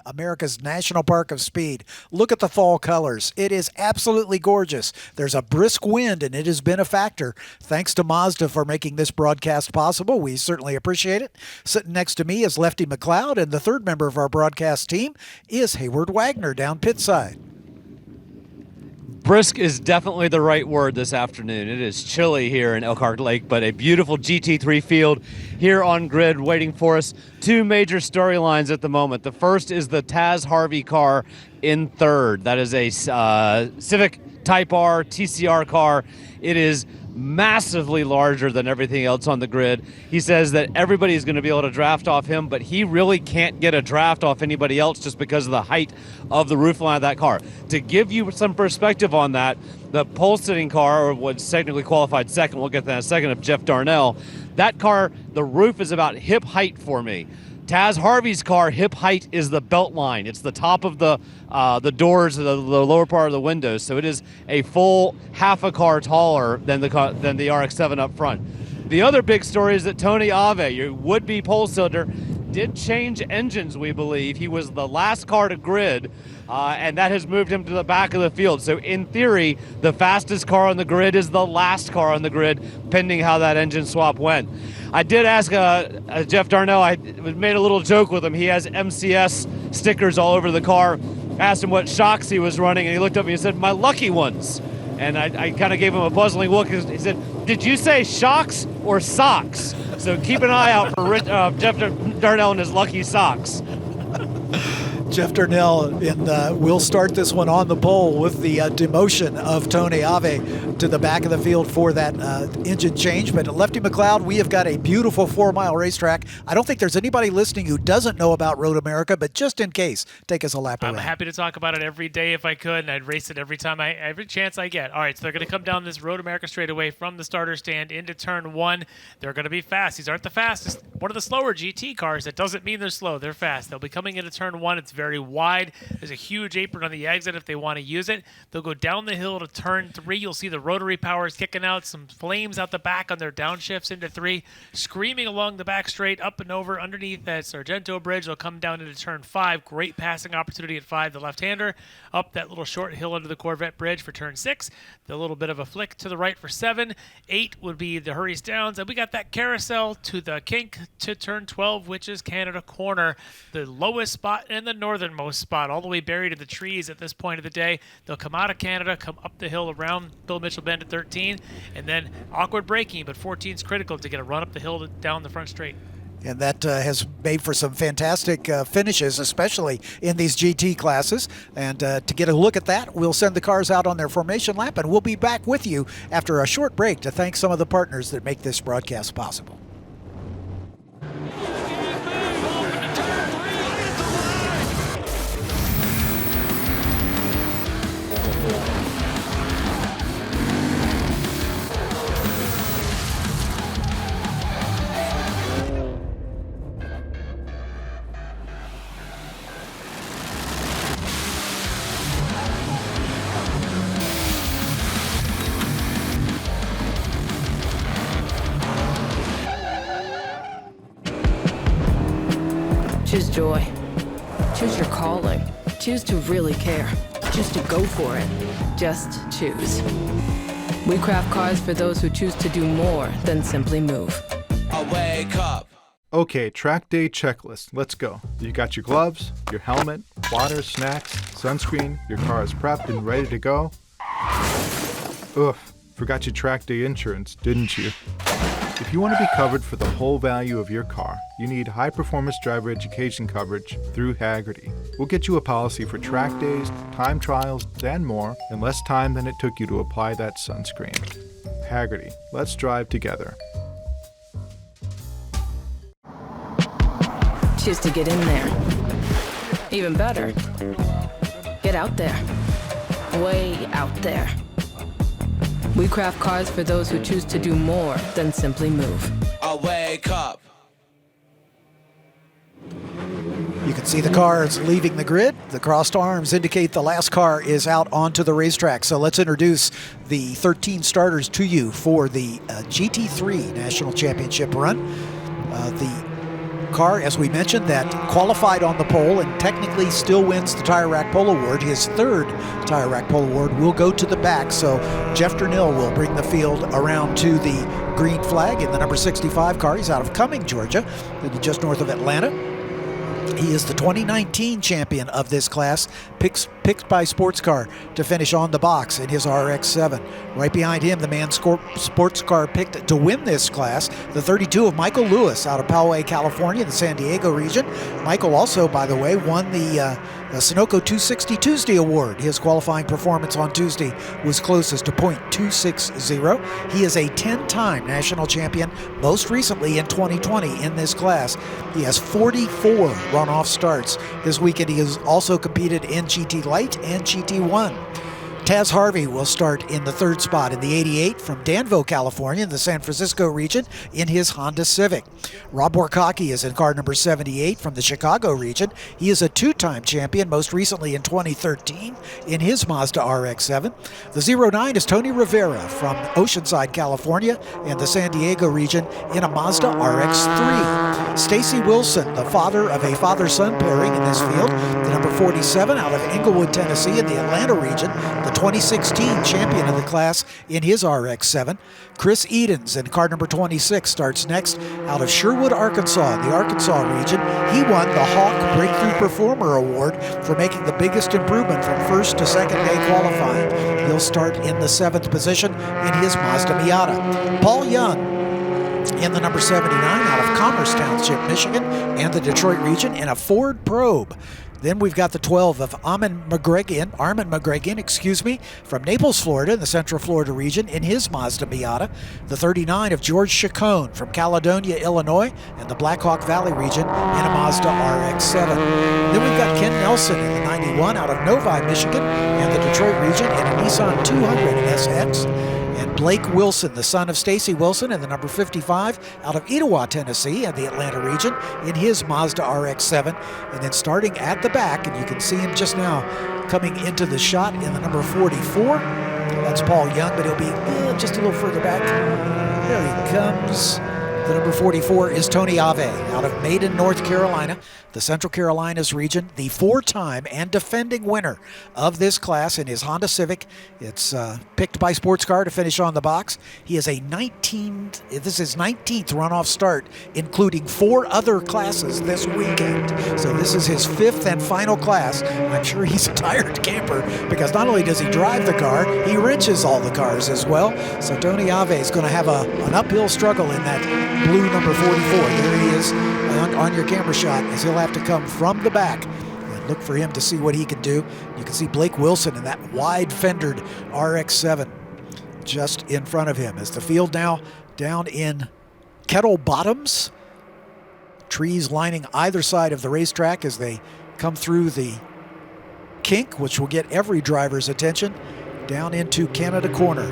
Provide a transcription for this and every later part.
America's National Park of Speed. Look at the fall colors. It is absolutely gorgeous. There's a brisk wind, and it has been a factor. Thanks to Mazda for making this broadcast possible. We certainly appreciate it. Sitting next to me is Lefty McLeod, and the third member of our broadcast team is Hayward Wagner down pit side. Brisk is definitely the right word this afternoon. It is chilly here in Elkhart Lake, but a beautiful GT3 field here on grid waiting for us. Two major storylines at the moment. The first is the Taz Harvey car in third. That is a Civic Type R TCR car. It is massively larger than everything else on the grid. He says that everybody's going to be able to draft off him, but he really can't get a draft off anybody else just because of the height of the roofline of that car. To give you some perspective on that, the pole-sitting car, or what's technically qualified second, we'll get to that in a second, of Jeff Darnell, that car, the roof is about hip height for me. Taz Harvey's car, hip height is the belt line. It's the top of the doors, the lower part of the windows. So it is a full half a car taller than the RX-7 up front. The other big story is that Tony Ave, your would-be pole sitter, did change engines, we believe. He was the last car to grid, and that has moved him to the back of the field. So in theory, the fastest car on the grid is the last car on the grid, pending how that engine swap went. I did ask Jeff Darnell, I made a little joke with him. He has MCS stickers all over the car. Asked him what shocks he was running, and he looked up at me and said, "My lucky ones." And I kind of gave him a puzzling look. He said, "Did you say shocks or socks?" So keep an eye out for Jeff Darnell and his lucky socks. Jeff Darnell, and we'll start this one on the pole with the demotion of Tony Ave to the back of the field for that engine change. But at Lefty McLeod, we have got a beautiful 4-mile racetrack. I don't think there's anybody listening who doesn't know about Road America, but just in case, take us a lap around. I'm happy to talk about it every day if I could, and I'd race it every chance I get. All right, so they're going to come down this Road America straightaway from the starter stand into turn one. They're going to be fast. These aren't the fastest. One of the slower GT cars. That doesn't mean they're slow. They're fast. They'll be coming into turn one. It's very wide. There's a huge apron on the exit if they want to use it. They'll go down the hill to turn three. You'll see the rotary powers kicking out, some flames out the back on their downshifts into three, screaming along the back straight, up and over underneath that Sargento Bridge. They'll come down into turn five. Great passing opportunity at five, the left-hander. Up that little short hill under the Corvette Bridge for turn six. The little bit of a flick to the right for seven. 8 would be the Hurries Downs. And we got that carousel to the kink to turn 12, which is Canada Corner, the lowest spot and the northernmost spot, all the way buried in the trees at this point of the day. They'll come out of Canada, come up the hill around Bill Mitchell Bend at 13, and then awkward braking, but 14 is critical to get a run up the hill down the front straight. And that has made for some fantastic finishes, especially in these GT classes. And to get a look at that, we'll send the cars out on their formation lap, and we'll be back with you after a short break to thank some of the partners that make this broadcast possible. Choose joy. Choose your calling. Choose to really care. Choose to go for it. Just choose. We craft cars for those who choose to do more than simply move. I wake up. Okay, track day checklist. Let's go. You got your gloves, your helmet, water, snacks, sunscreen, your car is prepped and ready to go. Ugh, forgot your track day insurance, didn't you? If you want to be covered for the whole value of your car, you need high-performance driver education coverage through Hagerty. We'll get you a policy for track days, time trials, and more in less time than it took you to apply that sunscreen. Hagerty, let's drive together. Choose to get in there. Even better, get out there. Way out there. We craft cars for those who choose to do more than simply move. I wake up. You can see the cars leaving the grid. The crossed arms indicate the last car is out onto the racetrack. So let's introduce the 13 starters to you for the GT3 National Championship run. The car, as we mentioned, that qualified on the pole and technically still wins the Tire Rack Pole Award. His third Tire Rack Pole Award will go to the back, so Jeff Durnell will bring the field around to the green flag in the number 65 car. He's out of Cumming, Georgia, just north of Atlanta. He is the 2019 champion of this class, picked by Sports Car to finish on the box in his RX-7. Right behind him, the man Sports Car picked to win this class, the 32 of Michael Lewis out of Poway, California, the San Diego region. Michael also, by the way, won the Sunoco 260 Tuesday Award. His qualifying performance on Tuesday was closest to .260. He is a 10-time national champion, most recently in 2020 in this class. He has 44 runoff starts. This weekend he has also competed in GT Light and GT1. Taz Harvey will start in the third spot in the 88 from Danville, California, in the San Francisco region in his Honda Civic. Rob Borkowski is in car number 78 from the Chicago region. He is a two-time champion, most recently in 2013 in his Mazda RX-7. The 09 is Tony Rivera from Oceanside, California, and the San Diego region in a Mazda RX-3. Stacy Wilson, the father of a father-son pairing in this field, the number 47 out of Englewood, Tennessee, in the Atlanta region, the 2016 champion of the class in his RX-7. Chris Edens in car number 26 starts next out of Sherwood, Arkansas, in the Arkansas region. He won the Hawk Breakthrough Performer Award for making the biggest improvement from first to second day qualifying. He'll start in the 7th position in his Mazda Miata. Paul Young in the number 79 out of Commerce Township, Michigan, and the Detroit region in a Ford Probe. Then we've got the 12 of Armin McGregin, from Naples, Florida, in the Central Florida region, in his Mazda Miata. The 39 of George Chacon from Caledonia, Illinois, and the Blackhawk Valley region, in a Mazda RX-7. Then we've got Ken Nelson in the 91 out of Novi, Michigan, and the Detroit region, in a Nissan 200 SX. And Blake Wilson, the son of Stacy Wilson, and the number 55 out of Etowah, Tennessee, and the Atlanta region, in his Mazda RX-7. And then starting at the back, and you can see him just now coming into the shot in the number 44. That's Paul Young, but he'll be just a little further back. There he comes. The number 44 is Tony Ave out of Maiden, North Carolina, the Central Carolinas region, the 4-time and defending winner of this class in his Honda Civic. It's picked by Sports Car to finish on the box. He has this is his 19th runoff start, including 4 other classes this weekend. So this is his 5th and final class. I'm sure he's a tired camper because not only does he drive the car, he wrenches all the cars as well. So Tony Ave is going to have an uphill struggle in that blue number 44. There he is on your camera shot, as he'll have to come from the back and look for him to see what he can do. You can see Blake Wilson in that wide-fendered RX-7 just in front of him as the field now down in Kettle Bottoms. Trees lining either side of the racetrack as they come through the kink, which will get every driver's attention, down into Canada Corner.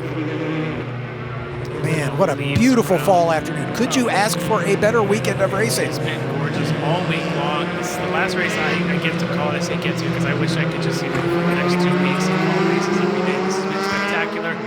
Man, what a beautiful fall afternoon. Could you ask for a better weekend of racing? It's been gorgeous all week long. This is the last race I get to call it. I say get to because I wish I could just see the next 2 weeks and call races every day. This has been spectacular.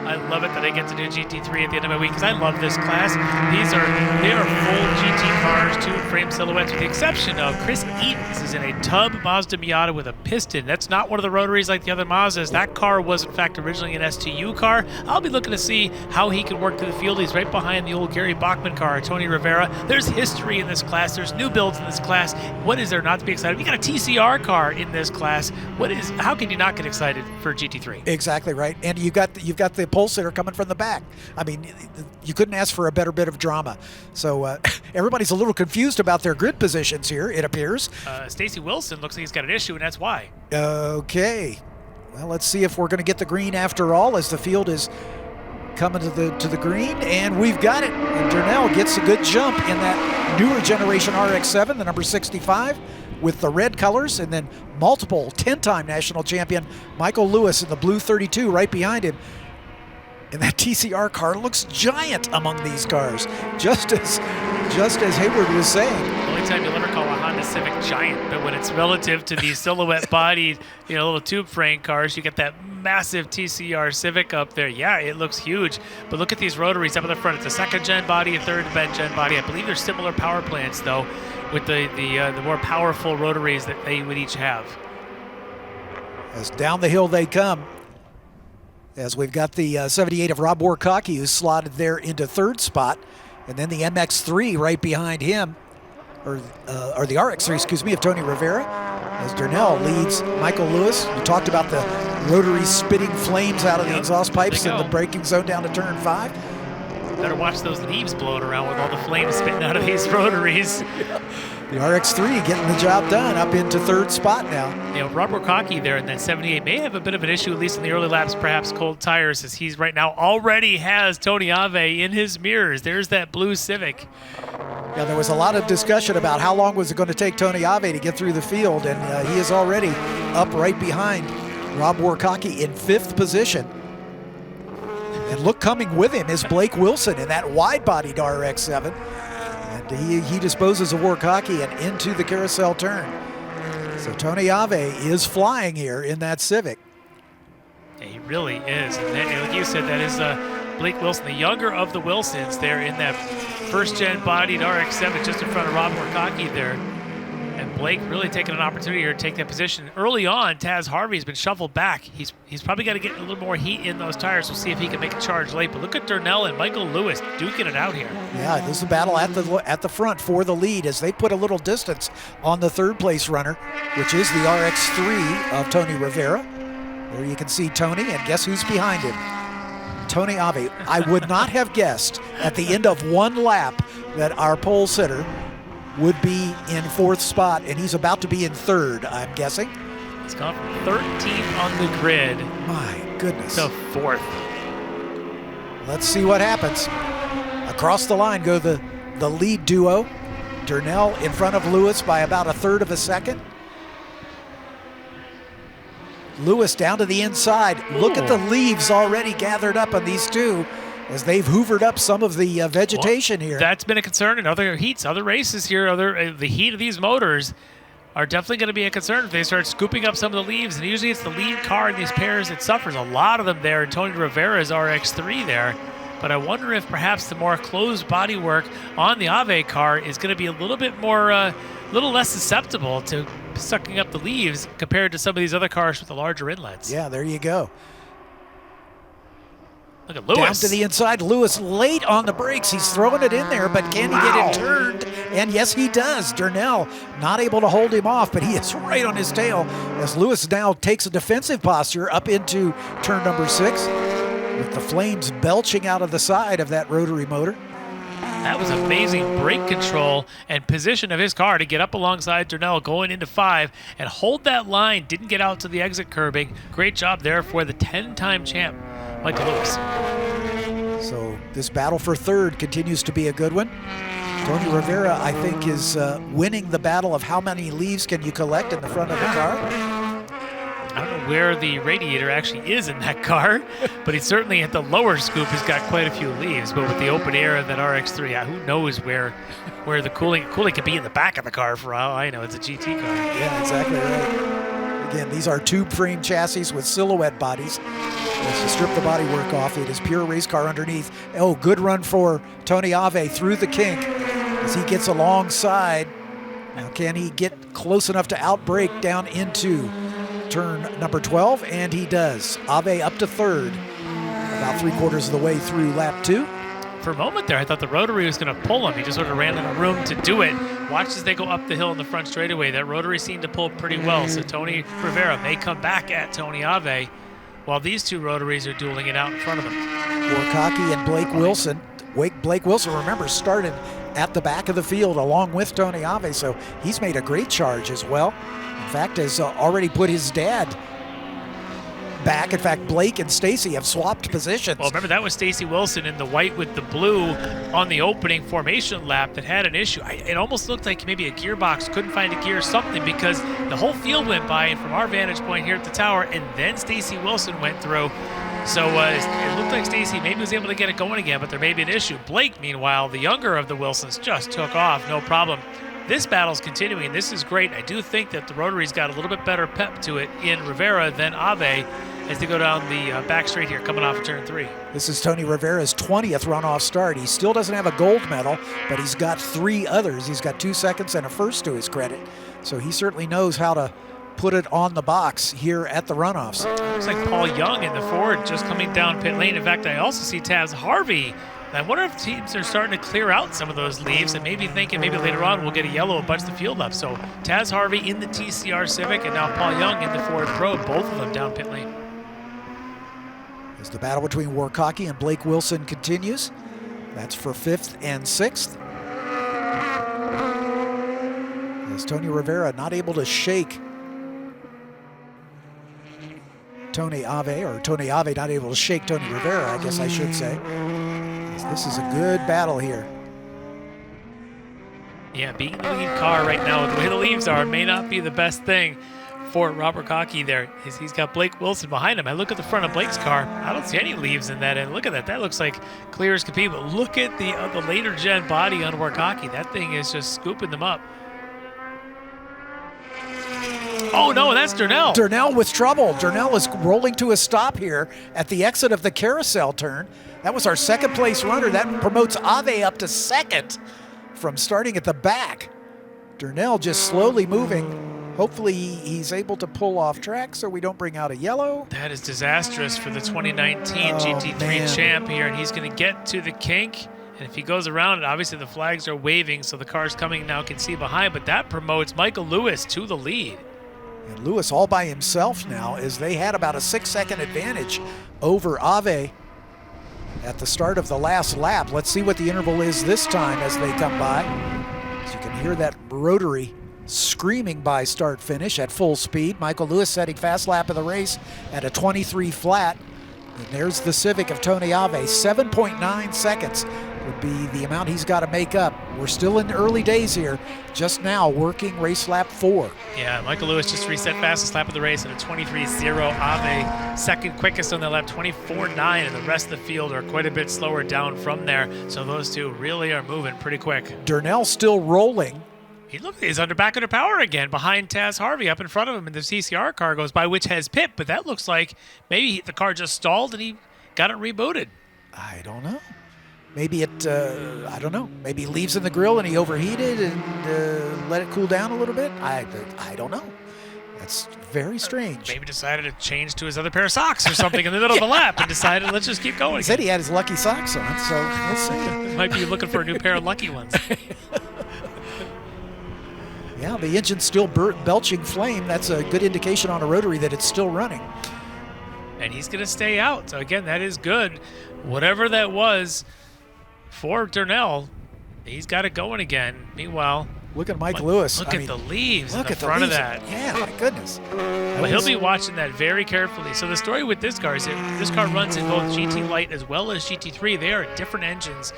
I love it that I get to do GT3 at the end of my week because I love this class. They are full GT cars, 2-frame silhouettes, with the exception of Chris Edens is in a tub Mazda Miata with a piston. That's not one of the rotaries like the other Mazdas. That car was, in fact, originally an STU car. I'll be looking to see how he can work through the field. He's right behind the old Gary Bachman car, Tony Rivera. There's history in this class. There's new builds in this class. What is there not to be excited? We got a TCR car in this class. How can you not get excited for GT3? Exactly right. And you've got the pole sitter coming from the back. I mean, you couldn't ask for a better bit of drama. So everybody's a little confused about their grid positions here, it appears. Stacy Wilson looks like he's got an issue, and that's why. Okay. Well, let's see if we're going to get the green after all, as the field is coming to the green, and we've got it. And Durnell gets a good jump in that newer generation RX-7, the number 65, with the red colors, and then multiple 10-time national champion Michael Lewis in the blue 32 right behind him. And that TCR car looks giant among these cars, just as Hayward was saying. The only time you'll ever call a Honda Civic Giant, but when it's relative to these silhouette-bodied, little tube frame cars, you get that massive TCR Civic up there. Yeah, it looks huge, but look at these rotaries up in the front. It's a second-gen body, a third-gen body. I believe they're similar power plants, though, with the more powerful rotaries that they would each have. As down the hill they come, as we've got the 78 of Rob Warkocki, who's slotted there into third spot, and then the MX3 right behind him, or the RX3, excuse me, of Tony Rivera, as Durnell leads Michael Lewis. You talked about the rotary spitting flames out of the exhaust pipes in the braking zone down to turn 5. Better watch those leaves blowing around with all the flames spitting out of these rotaries. The RX3 getting the job done up into third spot now. Robert Cocky there in that 78 may have a bit of an issue, at least in the early laps, perhaps cold tires, as he's right now already has Tony Ave in his mirrors. There's that blue Civic. Yeah, there was a lot of discussion about how long was it going to take Tony Ave to get through the field, and he is already up right behind Rob Warkocki in 5th position. And look, coming with him is Blake Wilson in that wide-bodied RX-7. And he disposes of Warkocki and into the carousel turn. So Tony Ave is flying here in that Civic. Yeah, he really is. And like you said, that is Blake Wilson, the younger of the Wilsons there in that first-gen bodied RX-7 just in front of Rob Warkocki there. And Blake really taking an opportunity here to take that position. Early on, Taz Harvey's been shuffled back. He's probably got to get a little more heat in those tires. We'll see if he can make a charge late. But look at Durnell and Michael Lewis duking it out here. Yeah, this is a battle at the front for the lead as they put a little distance on the third place runner, which is the RX-3 of Tony Rivera. There you can see Tony, and guess who's behind him? Tony Ave. I would not have guessed at the end of one lap that our pole sitter would be in 4th spot, and he's about to be in 3rd, I'm guessing. He's gone from 13th on the grid. My goodness. To 4th. Let's see what happens. Across the line go the lead duo. Durnell in front of Lewis by about 1/3 of a second. Lewis down to the inside. Look at the leaves already gathered up on these two, as they've hoovered up some of the vegetation here. That's been a concern in other heats, other races here. The heat of these motors are definitely going to be a concern if they start scooping up some of the leaves. And usually it's the lead car in these pairs that suffers. A lot of them there in Tony Rivera's RX-3 there. But I wonder if perhaps the more closed bodywork on the Ave car is going to be a little bit more, a little less susceptible to sucking up the leaves compared to some of these other cars with the larger inlets. Yeah, there you go. Look at Lewis. Down to the inside. Lewis late on the brakes. He's throwing it in there, but can he get it turned? And yes, he does. Durnell not able to hold him off, but he is right on his tail as Lewis now takes a defensive posture up into turn number 6 with the flames belching out of the side of that rotary motor. That was amazing brake control and position of his car to get up alongside Durnell going into 5 and hold that line. Didn't get out to the exit curbing. Great job there for the 10-time champ, Michael Lewis. So this battle for 3rd continues to be a good one. Tony Rivera, I think, is winning the battle of how many leaves can you collect in the front of the car. I don't know where the radiator actually is in that car, but he's certainly at the lower scoop has got quite a few leaves. But with the open air of that RX-3, who knows where the cooling could be in the back of the car for all I know. It's a GT car. Yeah, exactly right. Again, these are tube frame chassis with silhouette bodies. As you strip the bodywork off, it is pure race car underneath. Oh, good run for Tony Ave through the kink as he gets alongside. Now, can he get close enough to outbrake down into turn number 12? And he does. Ave up to 3rd, about 3/4 of the way through lap 2. For a moment there, I thought the rotary was going to pull him. He just sort of ran in the room to do it. Watch as they go up the hill in the front straightaway. That rotary seemed to pull pretty well, so Tony Rivera may come back at Tony Ave while these two rotaries are dueling it out in front of him. Warkocki and Blake Wilson. Blake Wilson, remember, started at the back of the field along with Tony Ave, so he's made a great charge as well. In fact, has already put his dad back. In fact, Blake and Stacy have swapped positions. Well, remember, that was Stacy Wilson in the white with the blue on the opening formation lap that had an issue. It almost looked like maybe a gearbox couldn't find a gear or something, because the whole field went by, and from our vantage point here at the tower, and then Stacy Wilson went through. So it looked like Stacy maybe was able to get it going again, but there may be an issue. Blake, meanwhile, the younger of the Wilsons, just took off, no problem. this battle's continuing. This is great. I do think that the Rotary's got a little bit better pep to it in Rivera than Ave as they go down the back straight here, coming off of turn 3. This is Tony Rivera's 20th runoff start. He still doesn't have a gold medal, but he's got 3 others. He's got 2 seconds and a first to his credit. So he certainly knows how to put it on the box here at the runoffs. Looks like Paul Young in the Ford just coming down pit lane. In fact, I also see Taz Harvey. I wonder if teams are starting to clear out some of those leaves and maybe thinking maybe later on we'll get a yellow and bunch the field up. So Taz Harvey in the TCR Civic and now Paul Young in the Ford Pro, both of them down pit lane. As the battle between Warkaki and Blake Wilson continues, that's for 5th and 6th. As Tony Rivera not able to shake Tony Ave, or Tony Ave not able to shake Tony Rivera, I guess I should say. This is a good battle here. Yeah, being the lead car right now, the way the leaves are, may not be the best thing for Robert Cockey there. He's got Blake Wilson behind him. I look at the front of Blake's car. I don't see any leaves in that end. Look at that. That looks like clear as can be. But look at the later gen body on Warkaki. That thing is just scooping them up. Oh, no, that's Durnell. Durnell with trouble. Durnell is rolling to a stop here at the exit of the carousel turn. That was our second place runner. That promotes Ave up to 2nd from starting at the back. Durnell just slowly moving. Hopefully he's able to pull off track so we don't bring out a yellow. That is disastrous for the 2019 GT3 champ here, and he's going to get to the kink. And if he goes around it, obviously the flags are waving, so the cars coming now can see behind, but that promotes Michael Lewis to the lead. And Lewis all by himself now, as they had about a 6-second advantage over Ave at the start of the last lap. Let's see what the interval is this time as they come by. As you can hear that rotary screaming by start finish at full speed. Michael Lewis setting fast lap of the race at a 23 flat. And there's the Civic of Tony Ave. 7.9 seconds would be the amount he's got to make up. We're still in the early days here, just now working race lap 4. Yeah, Michael Lewis just reset fastest lap of the race at a 23.0. Ave second quickest on the lap, 24.9, and the rest of the field are quite a bit slower down from there. So those two really are moving pretty quick. Durnell still rolling. He's back under power again behind Taz Harvey up in front of him, and the CCR car goes by, which has pit, but that looks like maybe the car just stalled and he got it rebooted. I don't know. Maybe it, I don't know. Maybe he leaves in the grill and he overheated and let it cool down a little bit. I don't know. That's very strange. Maybe decided to change to his other pair of socks or something in the middle of the lap and decided, let's just keep going. He said he had his lucky socks on, so we'll see. Might be looking for a new pair of lucky ones. Yeah, the engine's still belching flame. That's a good indication on a rotary that it's still running. And he's going to stay out. So, again, that is good. Whatever that was for Durnell, he's got it going again. Meanwhile, look at Mike Lewis. Look at the leaves in the at front the of that. Yeah, my goodness. Well, he'll be watching that very carefully. So the story with this car is that this car runs in both GT Light as well as GT3. They are different engines.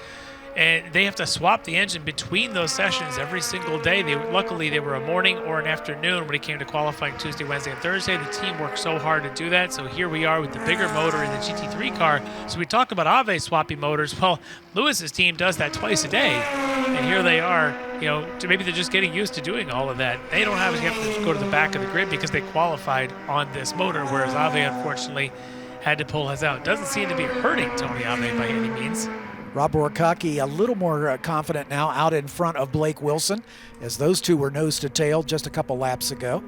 And they have to swap the engine between those sessions every single day. Luckily, they were a morning or an afternoon when it came to qualifying Tuesday, Wednesday, and Thursday. The team worked so hard to do that. So here we are with the bigger motor in the GT3 car. So we talk about Ave swapping motors. Well, Lewis's team does that twice a day. And here they are, maybe they're just getting used to doing all of that. They don't have to go to the back of the grid because they qualified on this motor, whereas Ave, unfortunately, had to pull his out. Doesn't seem to be hurting Tony Ave by any means. Rob Warkaki a little more confident now out in front of Blake Wilson, as those two were nose to tail just a couple laps ago.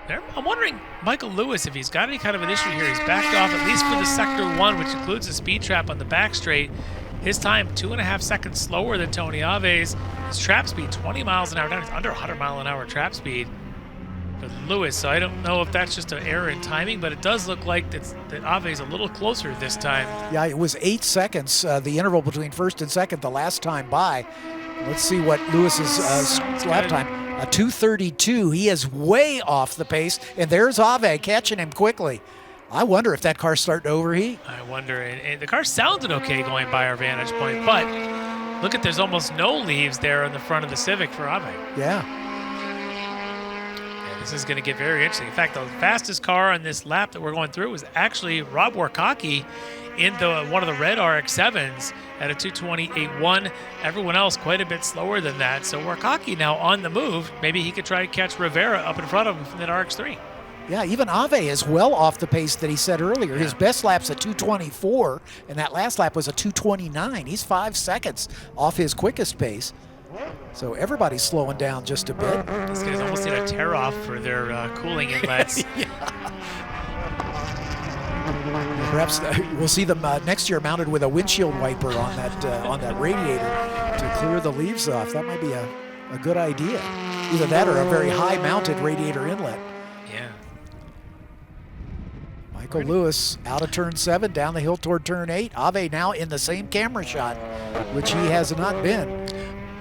I'm wondering, Michael Lewis, if he's got any kind of an issue here. He's backed off, at least for the Sector 1, which includes a speed trap on the back straight. His time, 2.5 seconds slower than Tony Ave's. His trap speed, 20 miles an hour down. It's under 100 mile an hour trap speed for Lewis. So I don't know if that's just an error in timing, but it does look like that Ave's a little closer this time. Yeah, it was 8 seconds, the interval between first and second the last time by. Let's see what Lewis's lap time. A 2:32. He is way off the pace, and there's Ave catching him quickly. I wonder if that car's starting to overheat. I wonder. And the car sounded okay going by our vantage point, but look at, there's almost no leaves there on the front of the Civic for Ave. Yeah. This is going to get very interesting. In fact, the fastest car on this lap that we're going through was actually Rob Warkaki in one of the red RX-7s at a 2:28.1. Everyone else quite a bit slower than that. So Warkaki now on the move. Maybe he could try to catch Rivera up in front of him from that RX-3. Yeah, even Ave is well off the pace that he said earlier. His best lap's a 2:24, and that last lap was a 2:29. He's 5 seconds off his quickest pace. So everybody's slowing down just a bit. These guys almost need a tear off for their cooling inlets. Perhaps we'll see them next year mounted with a windshield wiper on that radiator to clear the leaves off. That might be a good idea. Either that or a very high mounted radiator inlet. Yeah. Michael Lewis out of turn 7, down the hill toward turn 8. Ave now in the same camera shot, which he has not been.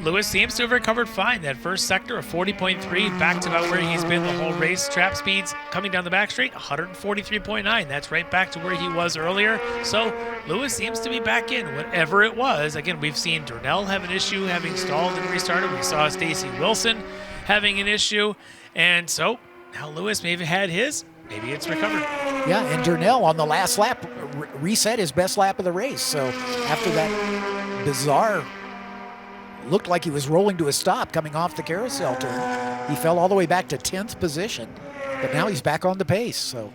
Lewis seems to have recovered fine. That first sector of 40.3, back to about where he's been the whole race. Trap speeds coming down the back straight, 143.9. That's right back to where he was earlier. So Lewis seems to be back in, whatever it was. Again, we've seen Durnell have an issue, having stalled and restarted. We saw Stacy Wilson having an issue. And so now Lewis maybe had his. Maybe it's recovered. Yeah, and Durnell on the last lap reset his best lap of the race. So after that bizarre, looked like he was rolling to a stop coming off the carousel turn, he fell all the way back to 10th position. But now he's back on the pace. So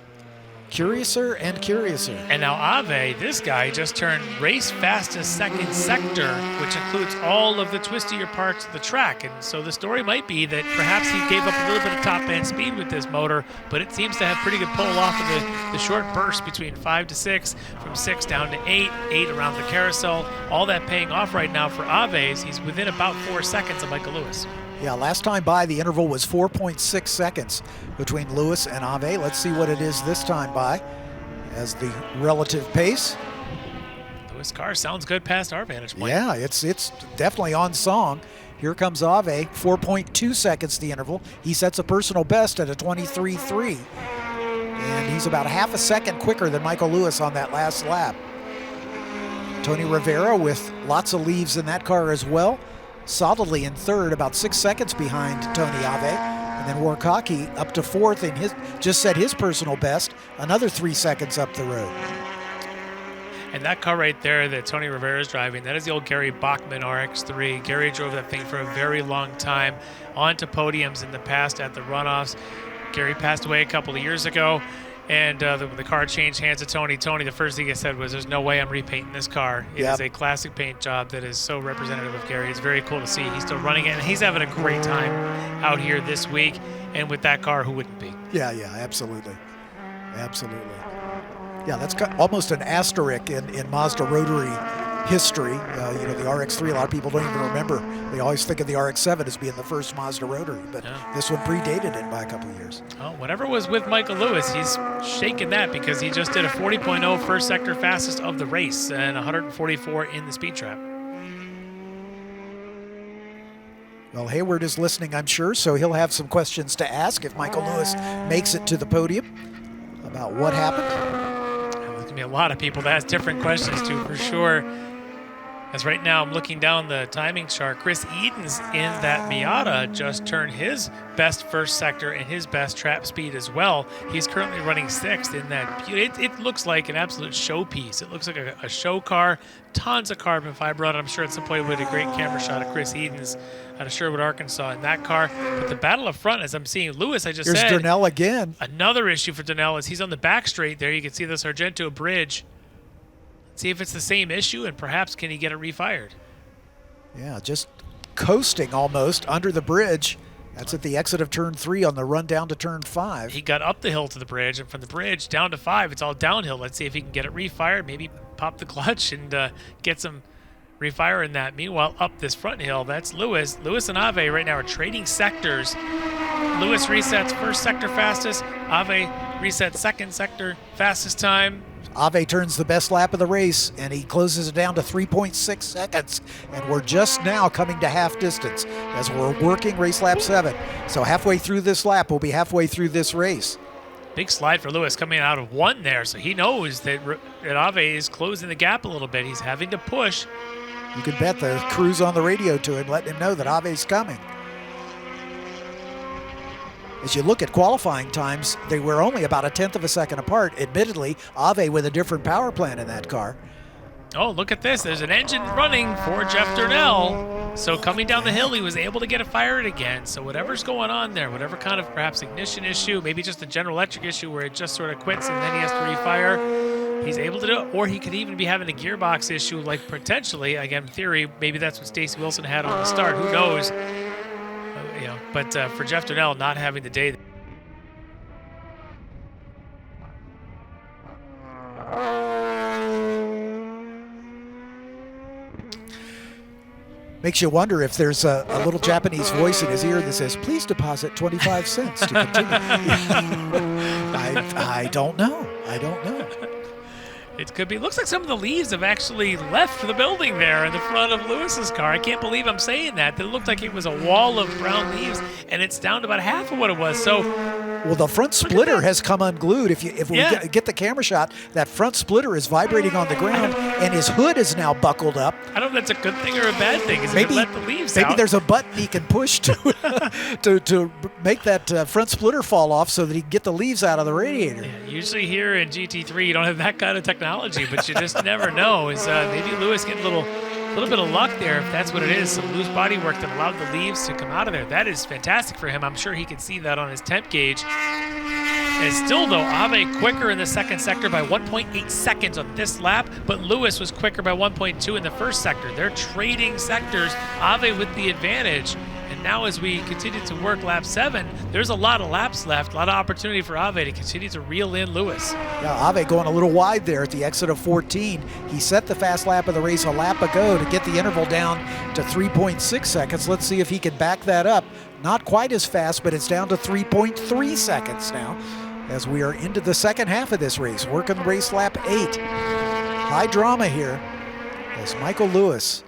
curiouser and curiouser. And now Ave, this guy, just turned race fastest second sector, which includes all of the twistier parts of the track. And so the story might be that perhaps he gave up a little bit of top end speed with this motor, but it seems to have pretty good pull off of the short burst between 5 to 6, from 6 down to 8, 8 around the carousel. All that paying off right now for Ave's. He's within about 4 seconds of Michael Lewis. Yeah, last time by, the interval was 4.6 seconds between Lewis and Ave. Let's see what it is this time by as the relative pace. Lewis' car sounds good past our vantage point. Yeah, it's definitely on song. Here comes Ave, 4.2 seconds the interval. He sets a personal best at a 23.3. And he's about half a second quicker than Michael Lewis on that last lap. Tony Rivera with lots of leaves in that car as well, solidly in third, about 6 seconds behind Tony Ave. And then Warkaki up to fourth in just set his personal best, another 3 seconds up the road. And that car right there that Tony Rivera is driving, that is the old Gary Bachman RX-3. Gary drove that thing for a very long time, on to podiums in the past at the runoffs. Gary passed away a couple of years ago, and the car changed hands to Tony. Tony, the first thing he said was, there's no way I'm repainting this car. It is a classic paint job that is so representative of Gary. It's very cool to see. He's still running it, and he's having a great time out here this week. And with that car, who wouldn't be? Yeah, absolutely. Absolutely. Yeah, that's almost an asterisk in Mazda rotary history. The RX-3, a lot of people don't even remember. They always think of the RX-7 as being the first Mazda rotary, but this one predated it by a couple of years. Well, whatever was with Michael Lewis, he's shaking that because he just did a 40.0 first sector fastest of the race and 144 in the speed trap. Well, Hayward is listening, I'm sure, so he'll have some questions to ask if Michael Lewis makes it to the podium about what happened. There's going to be a lot of people to ask different questions to, for sure. As right now I'm looking down the timing chart, Chris Edens in that Miata just turned his best first sector and his best trap speed as well. He's currently running 6th in that. It looks like an absolute showpiece. It looks like a show car, tons of carbon fiber on it. I'm sure at some point we had a great camera shot of Chris Edens out of Sherwood, Arkansas in that car. But the battle up front, as I'm seeing Lewis, I just Here's said. Durnell again. Another issue for Durnell is he's on the back straight there. You can see the Sargento Bridge. See if it's the same issue, and perhaps can he get it refired? Yeah, just coasting almost under the bridge. That's at the exit of turn 3 on the run down to turn 5. He got up the hill to the bridge, and from the bridge down to 5, it's all downhill. Let's see if he can get it refired, maybe pop the clutch and get some refire in that. Meanwhile, up this front hill, that's Lewis. Lewis and Ave right now are trading sectors. Lewis resets first sector fastest. Ave resets second sector fastest time. Ave turns the best lap of the race, and he closes it down to 3.6 seconds. And we're just now coming to half distance as we're working race lap 7. So halfway through this lap, we'll be halfway through this race. Big slide for Lewis coming out of 1 there, so he knows that Ave is closing the gap a little bit. He's having to push. You can bet the crew's on the radio to him, letting him know that Ave's coming. As you look at qualifying times, they were only about a tenth of a second apart. Admittedly, Ave with a different power plant in that car. Oh, look at this. There's an engine running for Jeff Durnell. So coming down the hill, he was able to get it fired again. So whatever's going on there, whatever kind of perhaps ignition issue, maybe just a General Electric issue where it just sort of quits and then he has to refire, he's able to do it. Or he could even be having a gearbox issue, like potentially, again, in theory, maybe that's what Stacey Wilson had on the start. Who knows? But for Jeff Durnell not having the day. Makes you wonder if there's a little Japanese voice in his ear that says, please deposit 25 cents to continue. I don't know. I don't know. It could be. Looks like some of the leaves have actually left the building there in the front of Lewis's car. I can't believe I'm saying that. It looked like it was a wall of brown leaves, and it's down to about half of what it was. So, well, the front splitter has come unglued. If we get the camera shot, that front splitter is vibrating on the ground, and his hood is now buckled up. I don't know if that's a good thing or a bad thing. Is maybe let the leaves out? Maybe there's a button he can push to make that front splitter fall off so that he can get the leaves out of the radiator. Yeah, usually here in GT3, you don't have that kind of technology, but you just never know. Is maybe Lewis getting a little bit of luck there, if that's what it is. Some loose body work that allowed the leaves to come out of there. That is fantastic for him. I'm sure he can see that on his temp gauge. And still, though, Ave quicker in the second sector by 1.8 seconds on this lap, but Lewis was quicker by 1.2 in the first sector. They're trading sectors, Ave with the advantage. And now as we continue to work lap 7, there's a lot of laps left, a lot of opportunity for Ave to continue to reel in Lewis. Yeah, Ave going a little wide there at the exit of 14. He set the fast lap of the race a lap ago to get the interval down to 3.6 seconds. Let's see if he can back that up. Not quite as fast, but it's down to 3.3 seconds now as we are into the second half of this race, working race lap 8. High drama here as Michael Lewis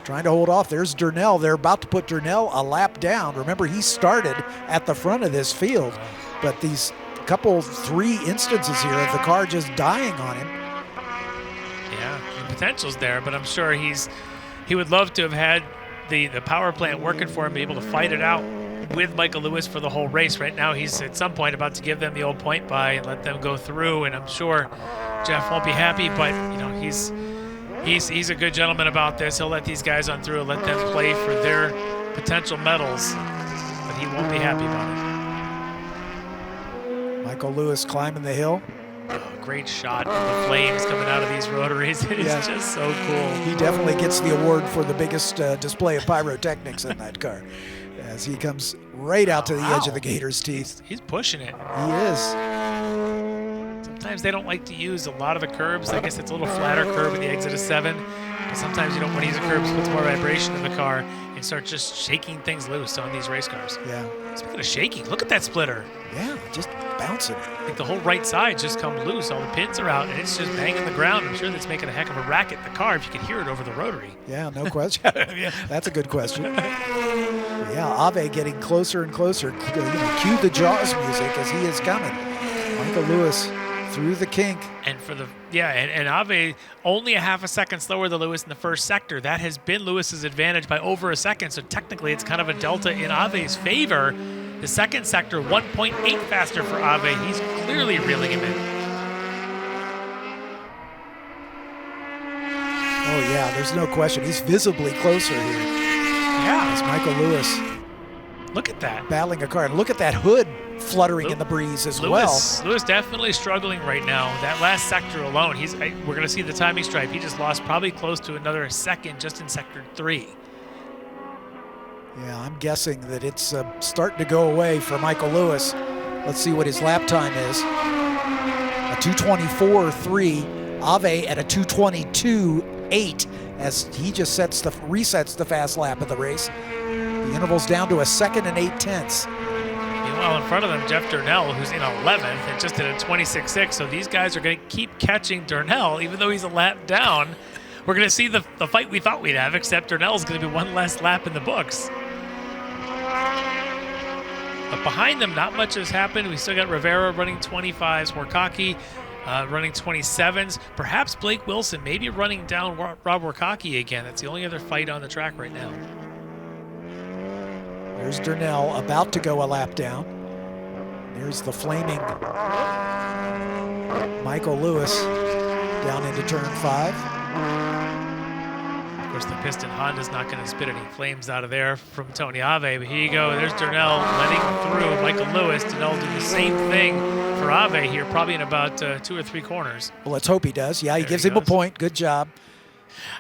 trying to hold off. There's Durnell. They're about to put Durnell a lap down. Remember, he started at the front of this field, but these three instances here of the car just dying on him. Yeah, the potential's there, but I'm sure he would love to have had the power plant working for him, be able to fight it out with Michael Lewis for the whole race. Right now, he's at some point about to give them the old point by and let them go through, and I'm sure Jeff won't be happy, but he's a good gentleman about this. He'll let these guys on through and let them play for their potential medals, but he won't be happy about it. Michael Lewis climbing the hill. Oh, great shot of the flames coming out of these rotaries. It is just so cool. He definitely gets the award for the biggest display of pyrotechnics in that car as he comes right out to the edge of the Gator's teeth. He's pushing it. He is. Sometimes they don't like to use a lot of the curbs. I guess it's a little flatter curb at the exit of 7. But sometimes you don't want to use the curbs, puts more vibration in the car and start just shaking things loose on these race cars. Yeah. Speaking of shaking, look at that splitter. Yeah, just bouncing. Like the whole right side just come loose. All the pins are out and it's just banging the ground. I'm sure that's making a heck of a racket in the car if you can hear it over the rotary. Yeah, no question. That's a good question. Yeah, Ave getting closer and closer. Cue the Jaws music as he is coming. Michael Lewis through the kink. And and Ave only a half a second slower than Lewis in the first sector. That has been Lewis's advantage by over a second. So technically it's kind of a delta in Ave's favor. The second sector, 1.8 faster for Ave. He's clearly reeling him in. Oh yeah, there's no question. He's visibly closer here. Yeah. It's Michael Lewis. Look at that. Battling a car. And look at that hood fluttering in the breeze as well. Lewis definitely struggling right now. That last sector alone, we're going to see the timing stripe. He just lost probably close to another second just in sector 3. Yeah, I'm guessing that it's starting to go away for Michael Lewis. Let's see what his lap time is. A 2:24.3. Ave at a 2:22.8 as he just resets the fast lap of the race. The interval's down to a 2 and 8/10. Meanwhile, in front of them, Jeff Durnell, who's in 11th and just at a 26.6. So these guys are going to keep catching Durnell, even though he's a lap down. We're going to see the fight we thought we'd have, except Durnell's going to be one less lap in the books. But behind them, not much has happened. We still got Rivera running 25s, Warkaki running 27s. Perhaps Blake Wilson maybe running down Rob Warkaki again. That's the only other fight on the track right now. There's Durnell about to go a lap down. There's the flaming Michael Lewis down into turn 5. Of course, the piston Honda's not going to spit any flames out of there from Tony Ave, but here you go. There's Durnell letting through Michael Lewis. Durnell do the same thing for Ave here, probably in about 2 or 3 corners. Well, let's hope he does. Yeah, he There gives he him a goes. point. Good job.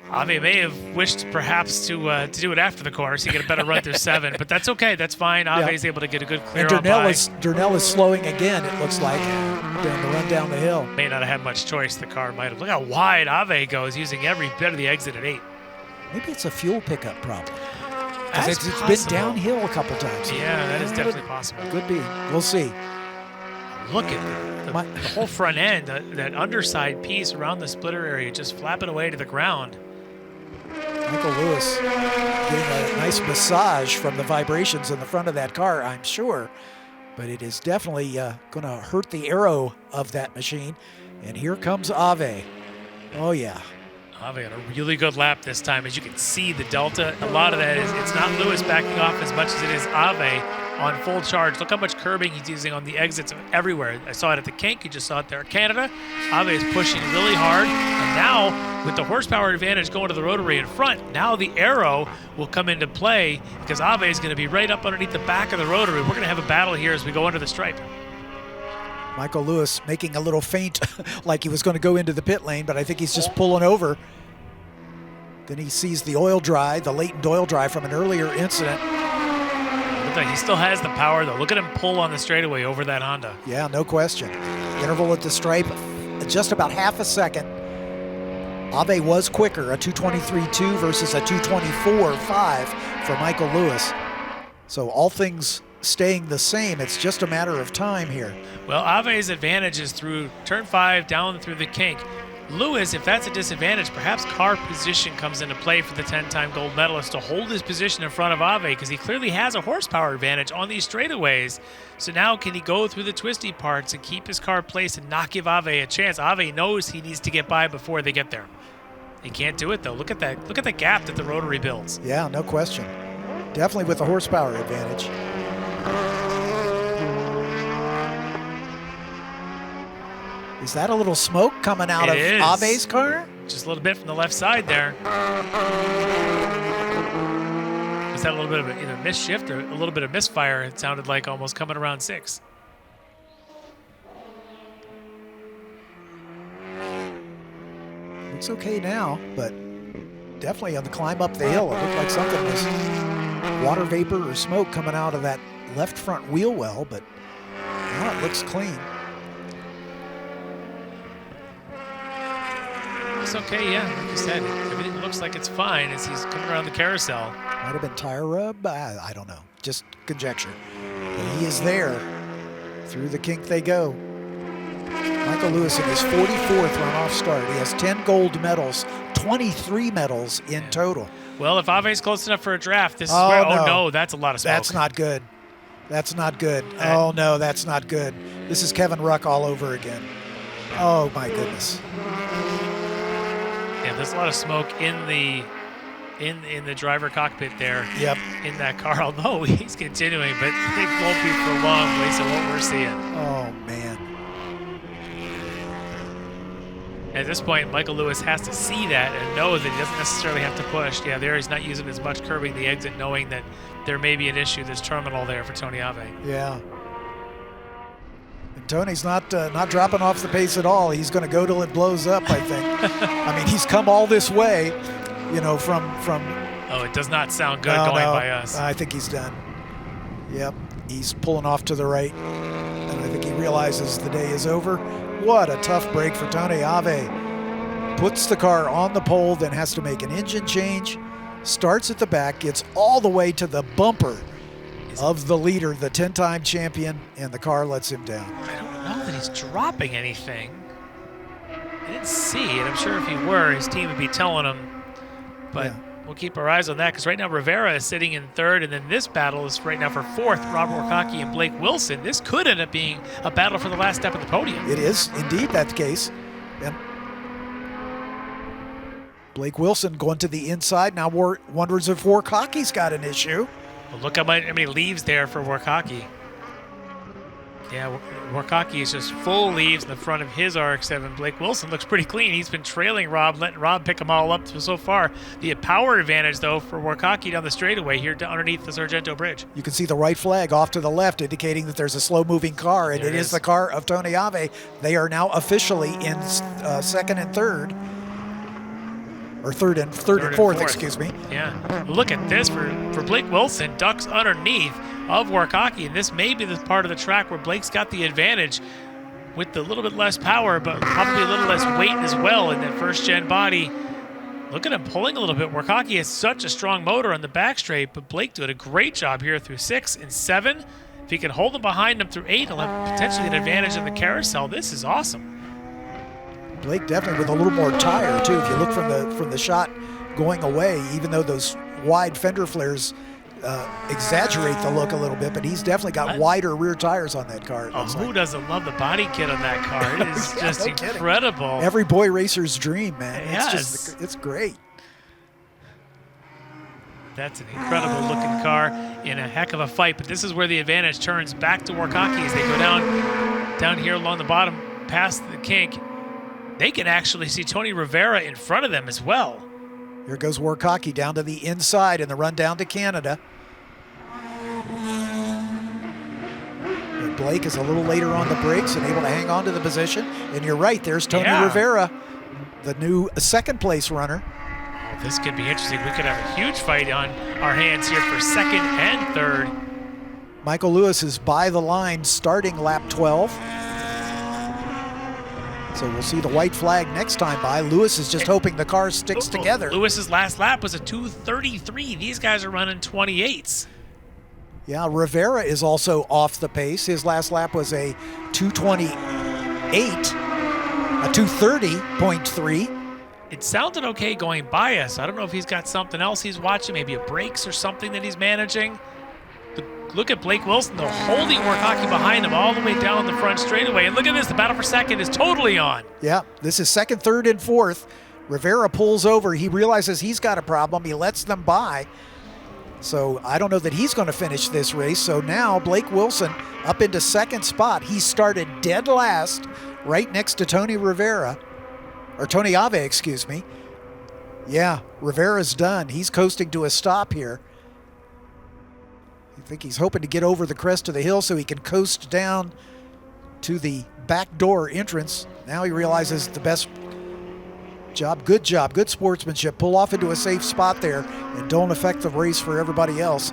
Ave may have wished perhaps to do it after the course. He get a better run through 7, but that's okay. That's fine. Ave's able to get a good clear And on by. Durnell is slowing again, it looks like, down the run down the hill. May not have had much choice. The car might have. Look how wide Ave goes, using every bit of the exit at 8. Maybe it's a fuel pickup problem. 'Cause That's it's been possible. downhill a couple times. Yeah, that is definitely possible. Could be. We'll see. Look at the whole front end, that underside piece around the splitter area just flapping away to the ground. Michael Lewis getting a nice massage from the vibrations in the front of that car, I'm sure. But it is definitely going to hurt the aero of that machine. And here comes Ave. Oh, yeah. Ave had a really good lap this time. As you can see, the delta, a lot of that is, it's not Lewis backing off as much as it is Ave on full charge. Look how much curbing he's using on the exits of everywhere. I saw it at the kink. You just saw it there at Canada. Ave is pushing really hard. And now, with the horsepower advantage going to the rotary in front, now the aero will come into play because Ave is going to be right up underneath the back of the rotary. We're going to have a battle here as we go under the stripe. Michael Lewis making a little feint like he was going to go into the pit lane, but I think he's just pulling over. Then he sees the oil dry, the latent oil dry from an earlier incident. Looks like he still has the power, though. Look at him pull on the straightaway over that Honda. Yeah, no question. Interval at the stripe, just about half a second. Ave was quicker, a 2:23.2 versus a 2:24.5 for Michael Lewis. So all things staying the same, it's just a matter of time here. Well, Ave's advantage is through turn 5 down through the kink. Lewis, if that's a disadvantage, perhaps car position comes into play for the 10-time gold medalist to hold his position in front of Ave because he clearly has a horsepower advantage on these straightaways. So now can he go through the twisty parts and keep his car placed and not give Ave a chance? Ave knows he needs to get by before they get there. He can't do it, though. Look at that. Look at the gap that the rotary builds. Yeah, no question. Definitely with the horsepower advantage. Is that a little smoke coming out of It is. Ave's car? Just a little bit from the left side there. Was that a little bit of either misshift or a little bit of misfire? It sounded like almost coming around 6. Looks okay now, but definitely on the climb up the hill, it looked like something was water vapor or smoke coming out of that left front wheel well, but now it looks clean. It's okay, yeah. Like you said, everything looks like it's fine as he's coming around the carousel. Might have been tire rub. I don't know. Just conjecture. But he is there. Through the kink they go. Michael Lewis in his 44th runoff start. He has 10 gold medals, 23 medals in total. Well, if Ave's close enough for a draft, this is Oh, where, no. oh no, that's a lot of smoke. That's not good. That's not good. Oh, no, that's not good. This is Kevin Ruck all over again. Oh, my goodness. Yeah, there's a lot of smoke in the driver cockpit there. Yep. In that car, although he's continuing, but it won't be for long based on what we're seeing. Oh, man. At this point, Michael Lewis has to see that and know that he doesn't necessarily have to push. Yeah, there he's not using as much curbing the exit, knowing that there may be an issue, this terminal there for Tony Ave. Yeah. And Tony's not dropping off the pace at all. He's going to go till it blows up, I think. I mean, he's come all this way, you know, from Oh, it does not sound good going by us. I think he's done. Yep. He's pulling off to the right. And I think he realizes the day is over. What a tough break for Tony Ave. Puts the car on the pole, then has to make an engine change. Starts at the back, gets all the way to the bumper of the leader, the 10-time champion, and the car lets him down. I don't know that he's dropping anything. I didn't see it. I'm sure if he were, his team would be telling him. But Yeah. we'll keep our eyes on that because right now Rivera is sitting in 3rd, and then this battle is right now for 4th, Robert Wakaki and Blake Wilson. This could end up being a battle for the last step of the podium. It is indeed that case. And Blake Wilson going to the inside. Now wonders if Wakaki's got an issue. Well, look how many leaves there for Warkaki. Yeah, Warkaki is just full leaves in the front of his RX-7. Blake Wilson looks pretty clean. He's been trailing Rob, letting Rob pick them all up so far. The power advantage, though, for Warkaki down the straightaway here underneath the Sargento Bridge. You can see the right flag off to the left indicating that there's a slow-moving car, and it is the car of Tony Ave. They are now officially in second and third. Or third and fourth, excuse me. Yeah. Look at this for Blake Wilson. Ducks underneath of Warkaki, and this may be the part of the track where Blake's got the advantage with a little bit less power, but probably a little less weight as well in that first-gen body. Look at him pulling a little bit. Warkaki has such a strong motor on the back straight, but Blake did a great job here through 6 and 7. If he can hold him behind him through 8, he'll have potentially an advantage in the carousel. This is awesome. Blake definitely with a little more tire too. If you look from the shot going away, even though those wide fender flares exaggerate the look a little bit, but he's definitely got wider rear tires on that car. Who doesn't love the body kit on that car? It is just incredible. Every boy racer's dream, man. Yes. It's great. That's an incredible looking car in a heck of a fight, but this is where the advantage turns back to Warkaki as they go down here along the bottom past the kink. They can actually see Tony Rivera in front of them as well. Here goes Warkaki down to the inside in the run down to Canada. And Blake is a little later on the brakes and able to hang on to the position. And you're right, there's Tony Rivera, the new second place runner. Oh, this could be interesting. We could have a huge fight on our hands here for second and third. Michael Lewis is by the line starting lap 12. So we'll see the white flag next time by. Lewis is just hoping the car sticks together. Lewis's last lap was a 2:33. These guys are running 28s. Yeah, Rivera is also off the pace. His last lap was a 2:28, a 2:30.3. It sounded okay going by us. I don't know if he's got something else he's watching, maybe a brakes or something that he's managing. Look at Blake Wilson, though, holding Warkaki behind him all the way down the front straightaway. And look at this, the battle for second is totally on. Yeah, this is second, third, and fourth. Rivera pulls over. He realizes he's got a problem. He lets them by. So I don't know that he's going to finish this race. So now Blake Wilson up into second spot. He started dead last right next to Tony Rivera, or Tony Ave, excuse me. Yeah, Rivera's done. He's coasting to a stop here. I think he's hoping to get over the crest of the hill so he can coast down to the back door entrance. Now he realizes the best job, good sportsmanship. Pull off into a safe spot there and don't affect the race for everybody else.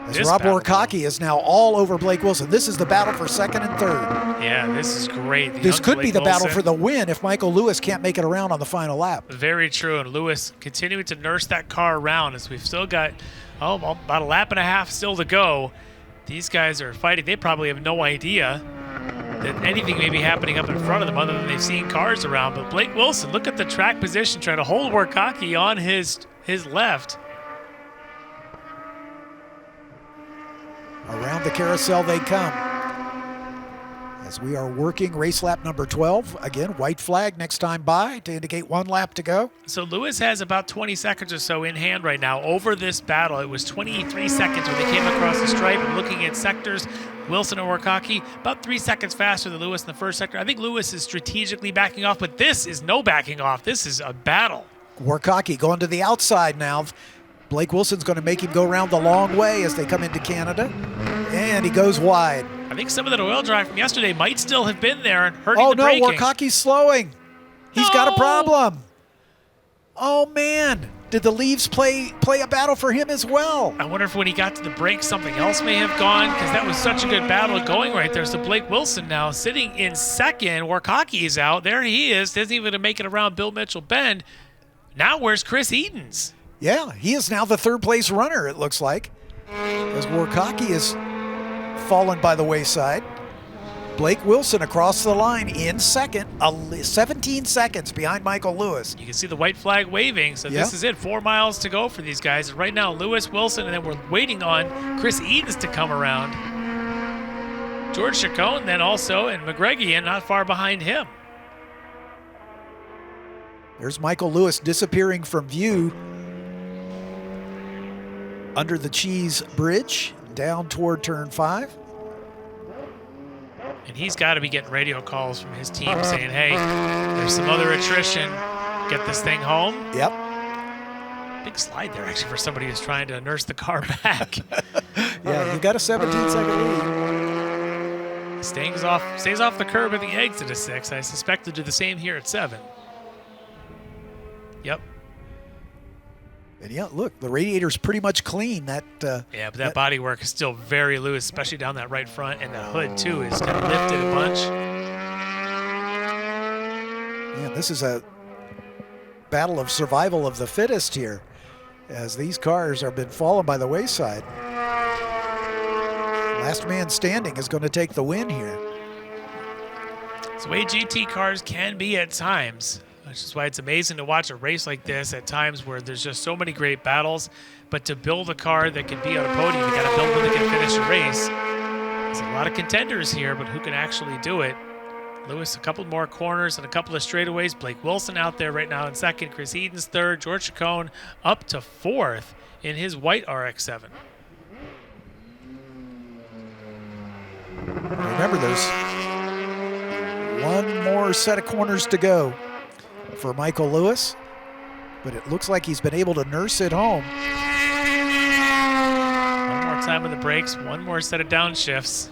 As Rob Warkaki is now all over Blake Wilson. This is the battle for second and third. Yeah, this is great. This could be the battle for the win if Michael Lewis can't make it around on the final lap. Very true, and Lewis continuing to nurse that car around as we've still got about a lap and a half still to go. These guys are fighting. They probably have no idea that anything may be happening up in front of them other than they've seen cars around. But Blake Wilson, look at the track position, trying to hold Warkaki on his left. Around the carousel they come. As we are working race lap number 12. Again, white flag next time by to indicate 1 lap to go. So Lewis has about 20 seconds or so in hand right now over this battle. It was 23 seconds when they came across the stripe and looking at sectors. Wilson and Warkaki about 3 seconds faster than Lewis in the first sector. I think Lewis is strategically backing off, but this is no backing off. This is a battle. Warkaki going to the outside now. Blake Wilson's going to make him go around the long way as they come into Canada. And he goes wide. I think some of that oil dry from yesterday might still have been there and hurting the braking. braking. Warkaki's slowing. He's got a problem. Oh, man. Did the leaves play a battle for him as well? I wonder if when he got to the brakes, something else may have gone, because that was such a good battle going right there. So Blake Wilson now sitting in second. Warkaki is out. There he is. Doesn't even make it around Bill Mitchell Bend. Now where's Chris Edens? Yeah, he is now the third place runner, it looks like. As Warkaki is fallen by the wayside. Blake Wilson across the line in second, 17 seconds behind Michael Lewis. You can see the white flag waving, so this is it. 4 miles to go for these guys. Right now, Lewis, Wilson, and then we're waiting on Chris Edens to come around. George Chacon then also, and McGregor not far behind him. There's Michael Lewis disappearing from view. under the Cheese Bridge, down toward turn 5. And he's got to be getting radio calls from his team saying, hey, there's some other attrition. Get this thing home. Yep. Big slide there, actually, for somebody who's trying to nurse the car back. Yeah, you got a 17-second lead. Stays off the curb at the exit of 6. I suspect to do the same here at 7. Yep. And yeah, look, the radiator's pretty much clean. Yeah, but that bodywork is still very loose, especially down that right front, and the hood too is kind of lifted a bunch. Yeah, this is a battle of survival of the fittest here, as these cars have been fallen by the wayside. Last man standing is going to take the win here. It's the way GT cars can be at times, which is why it's amazing to watch a race like this at times where there's just so many great battles. But to build a car that can be on a podium, you got to build one that can finish a race. There's a lot of contenders here, but who can actually do it? Lewis, a couple more corners and a couple of straightaways. Blake Wilson out there right now in second. Chris Eden's third. George Chacon up to fourth in his white RX-7. Remember, there's one more set of corners to go for Michael Lewis, but it looks like he's been able to nurse it home. One more time on the brakes, one more set of downshifts.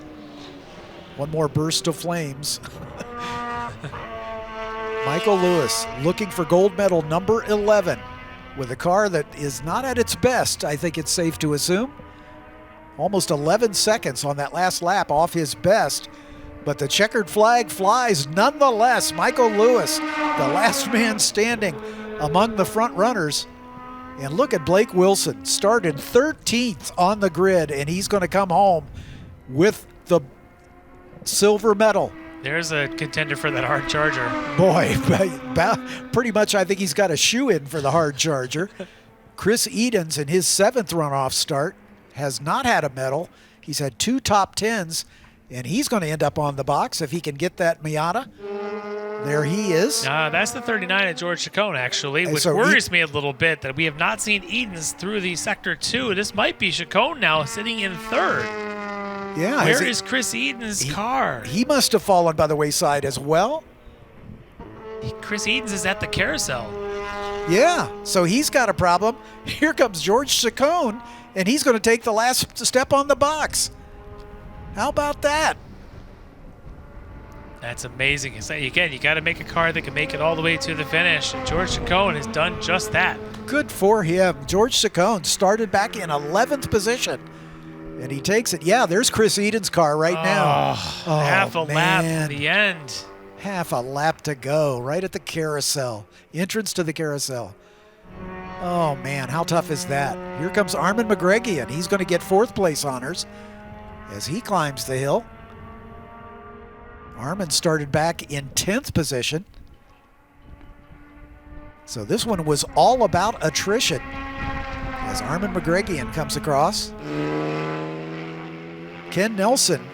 One more burst of flames. Michael Lewis looking for gold medal number 11 with a car that is not at its best, I think it's safe to assume. Almost 11 seconds on that last lap off his best, but the checkered flag flies nonetheless. Michael Lewis, the last man standing among the front runners. And look at Blake Wilson, started 13th on the grid, and he's going to come home with the silver medal. There's a contender for that hard charger. Boy, pretty much I think he's got a shoe-in for the hard charger. Chris Edens in his 7th runoff start has not had a medal. He's had 2 top 10s, and he's going to end up on the box if he can get that Miata. There he is. That's the 39 at George Chacon, actually, which worries me a little bit that we have not seen Edens through the Sector 2. This might be Chacon now sitting in 3rd. Yeah. Where is Chris Edens' car? He must have fallen by the wayside as well. Chris Edens is at the carousel. Yeah, so he's got a problem. Here comes George Chacon, and he's going to take the last step on the box. How about that? That's amazing. Again, you got to make a car that can make it all the way to the finish. And George Chacon has done just that. Good for him. George Chacon started back in 11th position, and he takes it. Yeah, there's Chris Eden's car right now. Half a lap at the end. Half a lap to go, right at the carousel. Entrance to the carousel. Oh, man, how tough is that? Here comes Armin McGregor. He's going to get 4th place honors as he climbs the hill. Armin started back in 10th position. So this one was all about attrition as Armin McGregor comes across. Ken Nelson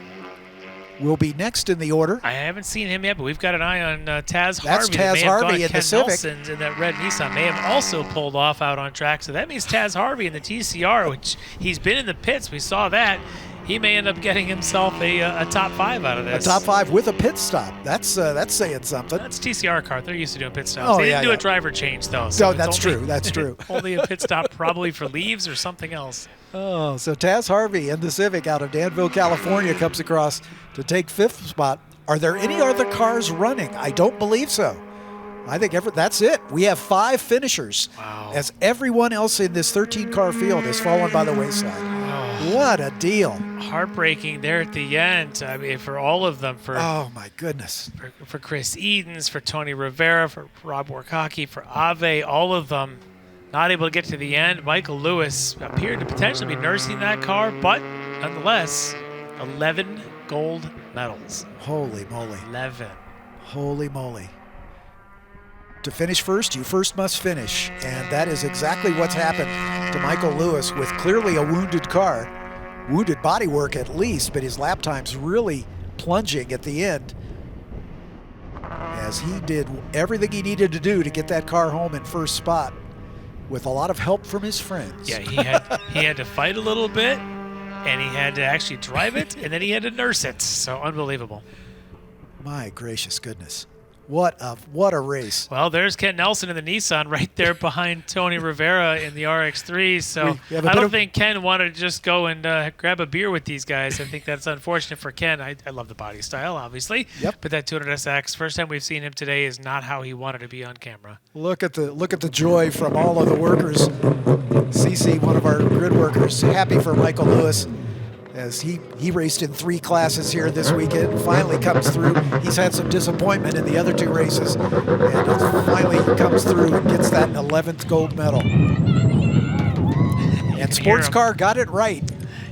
will be next in the order. I haven't seen him yet, but we've got an eye on Taz Harvey. That's Taz Harvey in the Civic. Nelson in that red Nissan may have also pulled off out on track. So that means Taz Harvey in the TCR, which he's been in the pits. We saw that. He may end up getting himself a top 5 out of this. A top 5 with a pit stop. That's saying something. That's TCR car. They're used to doing pit stops. They didn't do a driver change, though. So that's true. That's true. Only a pit stop probably for leaves or something else. Oh, so Taz Harvey in the Civic out of Danville, California comes across to take 5th spot. Are there any other cars running? I don't believe so. I think that's it. We have 5 finishers. Wow. As everyone else in this 13-car field has fallen by the wayside. What a deal. Heartbreaking there at the end. I mean, for all of them. Oh, my goodness. For Chris Edens, for Tony Rivera, for Rob Warkaki, for Ave, all of them not able to get to the end. Michael Lewis appeared to potentially be nursing that car, but nonetheless, 11 gold medals. Holy moly. 11. Holy moly. To finish first, you first must finish. And that is exactly what's happened to Michael Lewis with clearly a wounded car. Wounded bodywork at least, but his lap time's really plunging at the end as he did everything he needed to do to get that car home in first spot. with a lot of help from his friends. Yeah, he had to fight a little bit, and he had to actually drive it, and then he had to nurse it. So unbelievable. My gracious goodness. What a race. Well, there's Ken Nelson in the Nissan right there behind Tony Rivera in the RX3. So I don't think Ken wanted to just go and grab a beer with these guys. I think that's unfortunate for Ken. I love the body style, obviously. Yep. But that 200SX, first time we've seen him today, is not how he wanted to be on camera. Look at the joy from all of the workers. CC, one of our grid workers, happy for Michael Lewis, as he raced in 3 classes here this weekend, finally comes through. He's had some disappointment in the other 2 races, and it finally comes through and gets that 11th gold medal. And Sports Car got it right.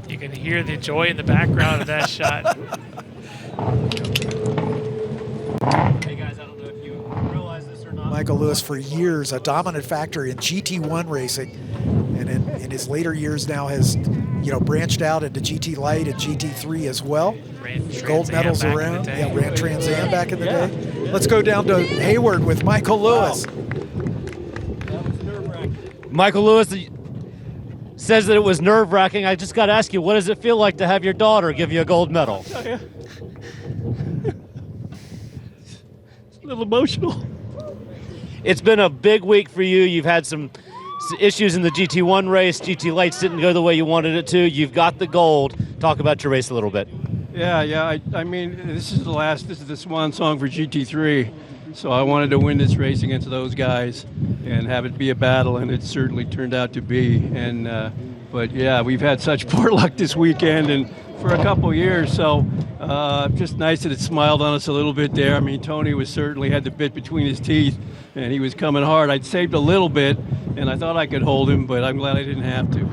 You can hear the joy in the background of that shot. Hey guys, I don't know if you realize this or not. Michael Lewis, for years, a dominant factor in GT1 racing, and in his later years now has branched out into GT Light and GT3 as well. Gold medals around. Yeah, ran Trans Am back in the day. Let's go down to Hayward with Michael Lewis. That was nerve-wracking. Michael Lewis says that it was nerve-wracking. I just got to ask you, what does it feel like to have your daughter give you a gold medal? Oh, yeah. It's a little emotional. It's been a big week for you. You've had some issues in the GT1 race. GT Lights didn't go the way you wanted it to. You've got the gold. Talk about your race a little bit. Yeah. I mean, this is the swan song for GT3. So I wanted to win this race against those guys and have it be a battle, and it certainly turned out to be. And but yeah, we've had such poor luck this weekend and for a couple years. So just nice that it smiled on us a little bit there. I mean, Tony was certainly had the bit between his teeth, and he was coming hard. I'd saved a little bit, and I thought I could hold him, but I'm glad I didn't have to.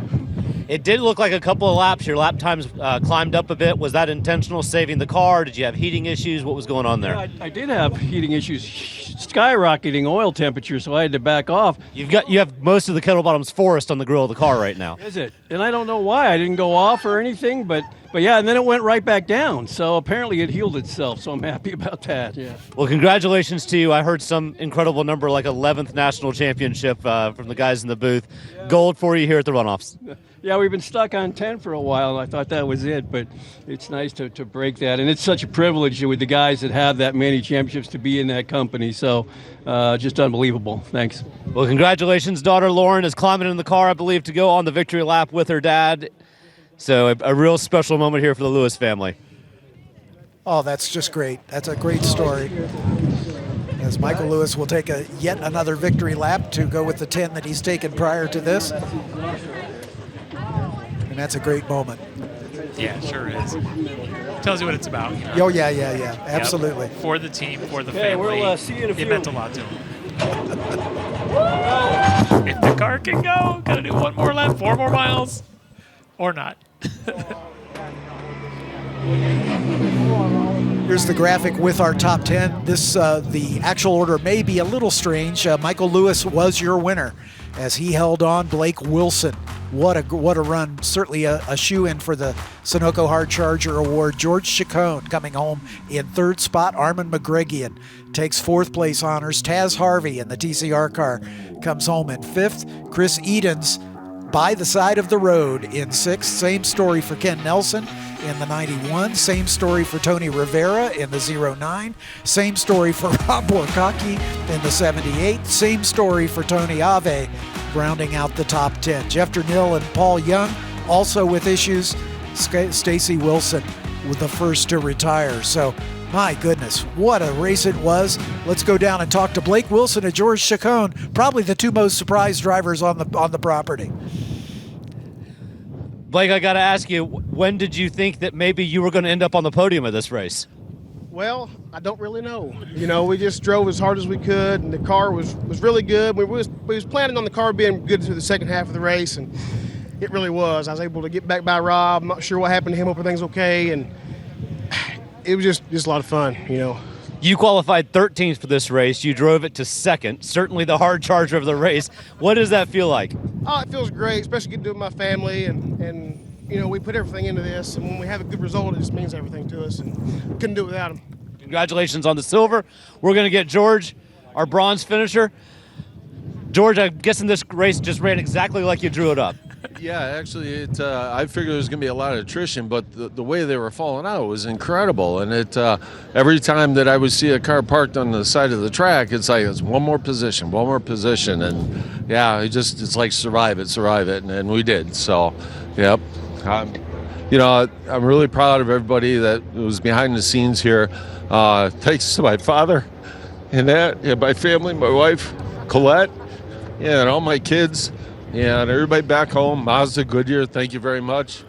It did look like a couple of laps. Your lap times climbed up a bit. Was that intentional, saving the car? Did you have heating issues? What was going on there? Yeah, I did have heating issues, skyrocketing oil temperature, so I had to back off. You have most of the Kettle Bottoms forest on the grill of the car right now. Is it? And I don't know why. I didn't go off or anything, but yeah, and then it went right back down. So apparently it healed itself, so I'm happy about that. Yeah. Well, congratulations to you. I heard some incredible number, like 11th National Championship from the guys in the booth. Yeah. Gold for you here at the Runoffs. Yeah, we've been stuck on 10 for a while, and I thought that was it, but it's nice to break that. And it's such a privilege with the guys that have that many championships to be in that company, so just unbelievable. Thanks. Well, congratulations. Daughter Lauren is climbing in the car, I believe, to go on the victory lap with her dad. So a real special moment here for the Lewis family. Oh, that's just great. That's a great story. As Michael Lewis will take yet another victory lap to go with the 10 that he's taken prior to this. And that's a great moment. Yeah, sure is. Tells you what it's about. You know? Oh, yeah. Absolutely. Yep. For the team, for the family. We'll see you in a few. It meant a lot to him. If the car can go, gotta do one more lap, 4 more miles. Or not. Here's the graphic with our top 10. This the actual order may be a little strange. Michael Lewis was your winner as he held on Blake Wilson. What a run. Certainly a shoe-in for the Sunoco Hard Charger Award. George Chacon coming home in 3rd spot. Armin McGregor takes 4th place honors. Taz Harvey in the TCR car comes home in 5th. Chris Edens by the side of the road in 6th. Same story for Ken Nelson in the 91. Same story for Tony Rivera in the 09. Same story for Rob Borkaki in the 78. Same story for Tony Ave rounding out the top 10. Jeff Dernill and Paul Young also with issues. Stacy Wilson was the first to retire. So my goodness, what a race it was. Let's go down and talk to Blake Wilson and George Chacon, probably the 2 most surprised drivers on the property. Blake, I got to ask you, when did you think that maybe you were going to end up on the podium of this race? Well, I don't really know. You know, we just drove as hard as we could, and the car was really good. We was planning on the car being good through the second half of the race, and it really was. I was able to get back by Rob. I'm not sure what happened to him. Hope everything's okay, and it was just a lot of fun, you know. You qualified 13th for this race. You drove it to 2nd, certainly the hard charger of the race. What does that feel like? Oh, it feels great, especially getting to do it with my family, and you know, we put everything into this, and when we have a good result, it just means everything to us, and we couldn't do it without him. Congratulations on the silver. We're going to get George, our bronze finisher. George, I'm guessing this race just ran exactly like you drew it up. Yeah, actually, I figured there was going to be a lot of attrition, but the way they were falling out was incredible. And every time that I would see a car parked on the side of the track, it's like it's one more position, and yeah, it's like survive it, and we did. So, yep. I'm really proud of everybody that was behind the scenes here. Thanks to my father and my family, my wife, Colette, and all my kids. Yeah, and everybody back home, Mazda, Goodyear, thank you very much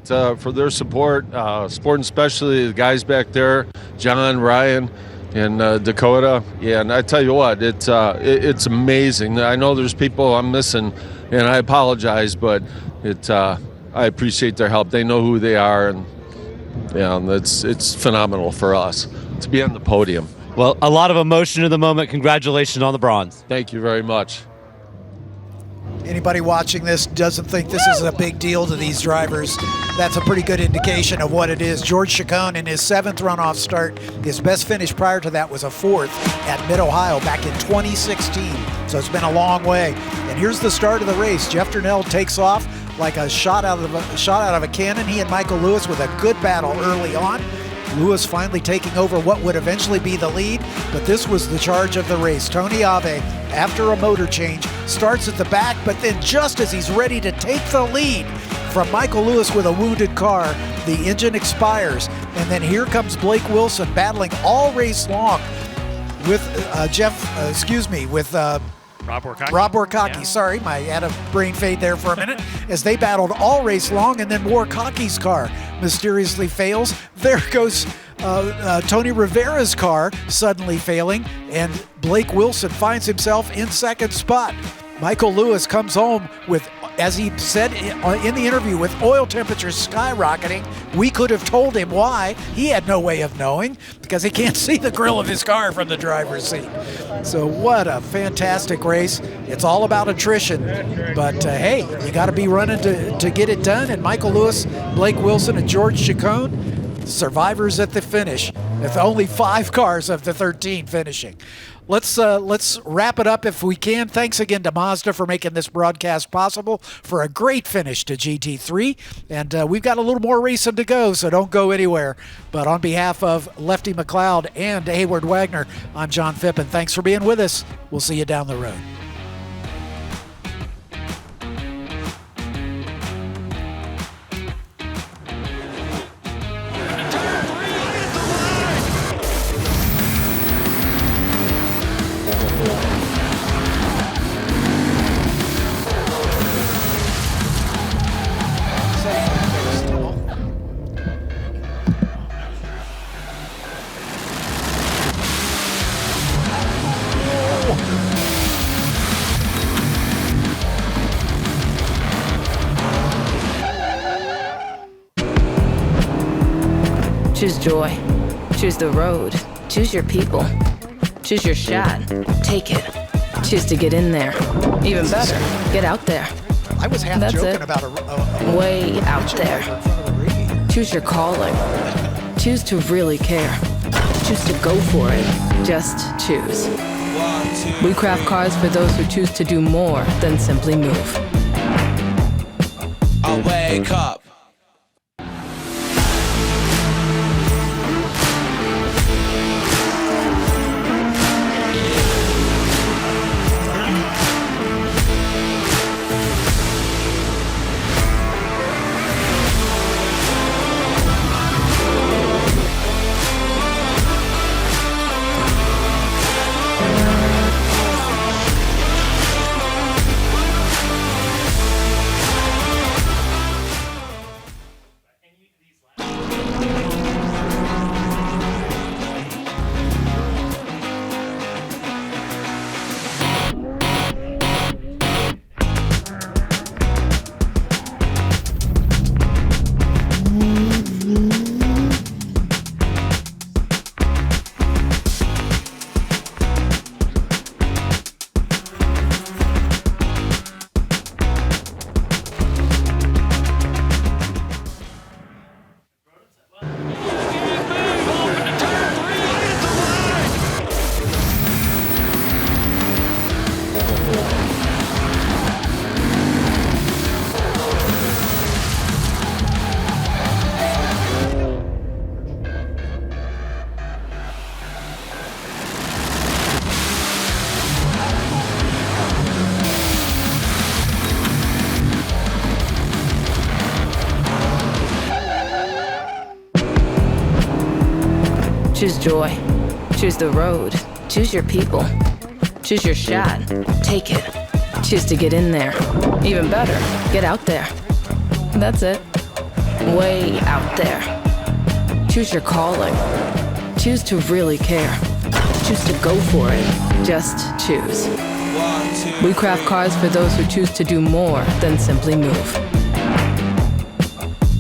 for their support, and especially the guys back there, John, Ryan, and Dakota. Yeah, and I tell you what, it's amazing. I know there's people I'm missing, and I apologize, but I appreciate their help. They know who they are, and it's phenomenal for us to be on the podium. Well, a lot of emotion in the moment. Congratulations on the bronze. Thank you very much. Anybody watching this doesn't think this is a big deal to these drivers, that's a pretty good indication of what it is. George Chacon in his 7th runoff start, his best finish prior to that was a 4th at Mid-Ohio back in 2016. So it's been a long way. And here's the start of the race. Jeff Durnell takes off like a shot out of a cannon. He and Michael Lewis with a good battle early on. Lewis finally taking over what would eventually be the lead, but this was the charge of the race. Tony Ave, after a motor change, starts at the back, but then just as he's ready to take the lead from Michael Lewis with a wounded car, the engine expires, and then here comes Blake Wilson battling all race long with Rob Workocki, Yeah. Sorry, I had a brain fade there for a minute. As they battled all race long, and then Workocki's car mysteriously fails. There goes Tony Rivera's car suddenly failing, and Blake Wilson finds himself in 2nd spot. Michael Lewis comes home with, as he said in the interview, with oil temperatures skyrocketing. We could have told him why. He had no way of knowing because he can't see the grill of his car from the driver's seat. So what a fantastic race. It's all about attrition, but hey, you got to be running to get it done. And Michael Lewis, Blake Wilson, and George Chacon, survivors at the finish, with only 5 cars of the 13 finishing. Let's wrap it up if we can. Thanks again to Mazda for making this broadcast possible, for a great finish to GT3. And we've got a little more racing to go, so don't go anywhere. But on behalf of Lefty McLeod and Hayward Wagner, I'm John Phippen. Thanks for being with us. We'll see you down the road. Choose joy. Choose the road. Choose your people. Choose your shot. Take it. Choose to get in there. Even better, get out there. I was half That's joking it. about a Way out there. Choose your calling. Choose to really care. Choose to go for it. Just choose. We craft cars for those who choose to do more than simply move. I wake up. joy. Choose the road. Choose your people. Choose your shot. Take it. Choose to get in there. Even better, get out there. That's it. Way out there. Choose your calling. Choose to really care. Choose to go for it. Just choose. 1, 2, We craft cars for those who choose to do more than simply move.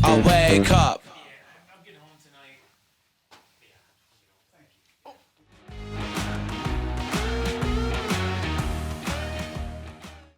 I wake up.